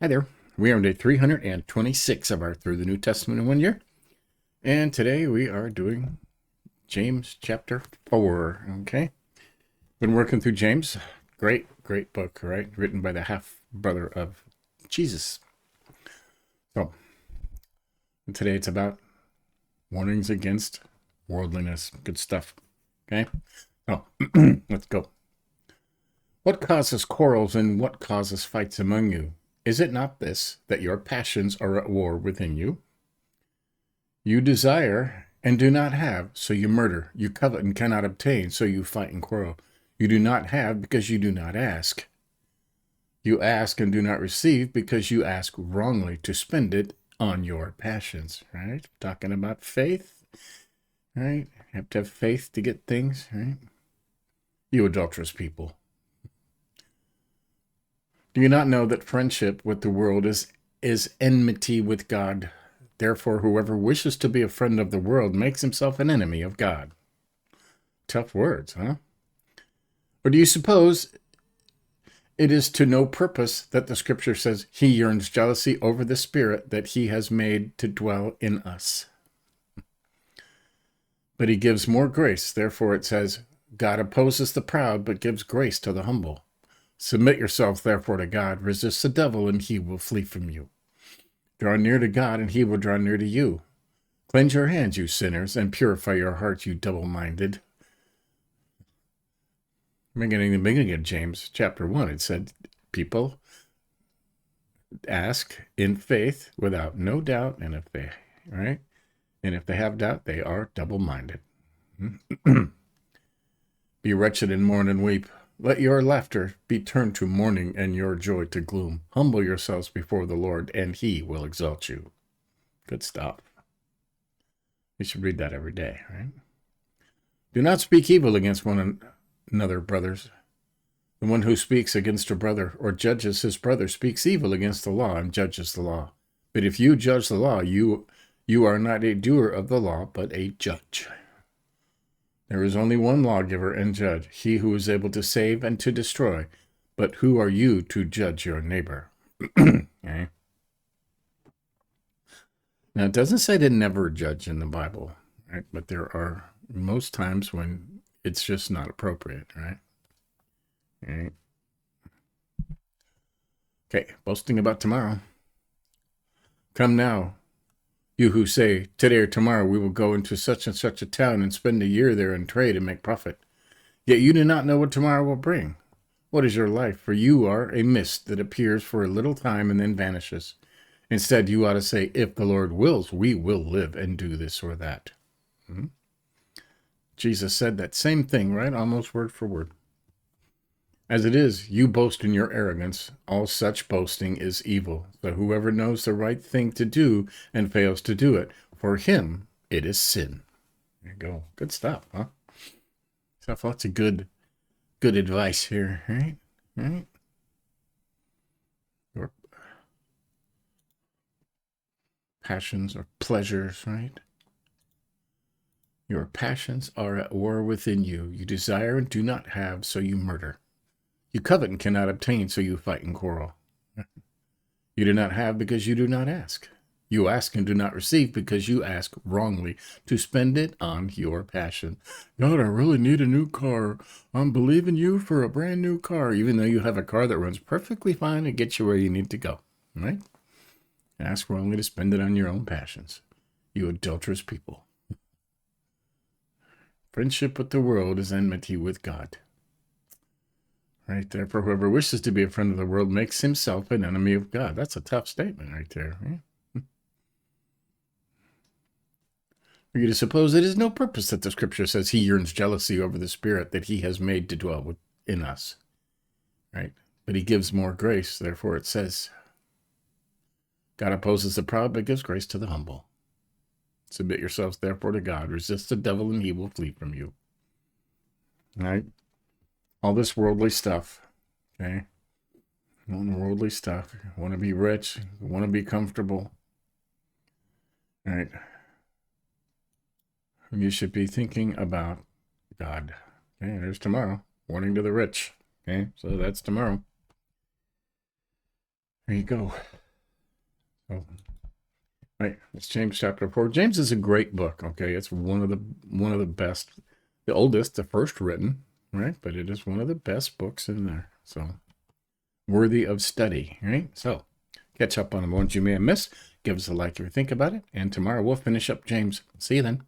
Hi there. We are on day 326 of our Through the New Testament in 1 year. And today we are doing James chapter 4. Okay. Been working through James. Great book, right? Written by the half brother of Jesus. So today it's about warnings against worldliness. Good stuff. Okay. So let's go. What causes quarrels and what causes fights among you? Is it not this, that your passions are at war within you? You desire and do not have, so you murder. You covet and cannot obtain, so you fight and quarrel. You do not have because you do not ask. You ask and do not receive because you ask wrongly to spend it on your passions, right? Talking about faith, right? You have to have faith to get things, right? You adulterous people. Do you not know that friendship with the world is enmity with God? Therefore, whoever wishes to be a friend of the world makes himself an enemy of God. Tough words, huh? Or do you suppose it is to no purpose that the scripture says he yearns jealousy over the Spirit that he has made to dwell in us? But he gives more grace. Therefore, it says, God opposes the proud, but gives grace to the humble. Submit yourself, therefore, to God. Resist the devil, and he will flee from you. Draw near to God, and he will draw near to you. Cleanse your hands, you sinners, and purify your hearts, you double-minded. Beginning the beginning of James chapter 1, it said, people ask in faith without no doubt, and if they, right? And if they have doubt, they are double-minded. Be wretched and mourn and weep. Let your laughter be turned to mourning and your joy to gloom. Humble yourselves before the Lord, and he will exalt you. Good stuff. You should read that every day, right? Do not speak evil against one another, brothers. The one who speaks against a brother or judges his brother speaks evil against the law and judges the law. But if you judge the law, you are not a doer of the law, but a judge. There is only one lawgiver and judge, he who is able to save and to destroy. But who are you to judge your neighbor? Okay. Now, it doesn't say to never judge in the Bible, right? But there are most times when it's just not appropriate, right? Right. Okay, boasting about tomorrow. Come now, you who say, today or tomorrow we will go into such and such a town and spend a year there and trade and make profit. Yet you do not know what tomorrow will bring. What is your life? For you are a mist that appears for a little time and then vanishes. Instead, you ought to say, if the Lord wills, we will live and do this or that. Jesus said that same thing, right? Almost word for word. As it is, you boast in your arrogance. All such boasting is evil. So whoever knows the right thing to do and fails to do it, for him it is sin. There you go. Good stuff, huh? Stuff, lots of good advice here, right? Right? Your passions or pleasures, right? Your passions are at war within you. You desire and do not have, so you murder. You covet and cannot obtain, so you fight and quarrel. You do not have because you do not ask. You ask and do not receive because you ask wrongly to spend it on your passion. God, I really need a new car. I'm believing you for a brand new car, even though you have a car that runs perfectly fine and gets you where you need to go, right? Ask wrongly to spend it on your own passions. You adulterous people. Friendship with the world is enmity with God. Right there, for whoever wishes to be a friend of the world makes himself an enemy of God. That's a tough statement right there. Right? For you to suppose it is no purpose that the scripture says he yearns jealousy over the Spirit that he has made to dwell within us. Right? But he gives more grace. Therefore, it says, God opposes the proud, but gives grace to the humble. Submit yourselves, therefore, to God. Resist the devil, and he will flee from you. Right? All this worldly stuff, okay? You want worldly stuff. You want to be rich. You want to be comfortable. All right? You should be thinking about God. Okay, there's tomorrow. Warning to the rich. Okay, so that's tomorrow. There you go. So, right, it's James chapter 4. James is a great book. Okay, it's one of the best, the oldest, the first written, right? But it is one of the best books in there. So worthy of study, right? So catch up on the ones you may have missed. Give us a like if you think about it. And tomorrow we'll finish up James. See you then.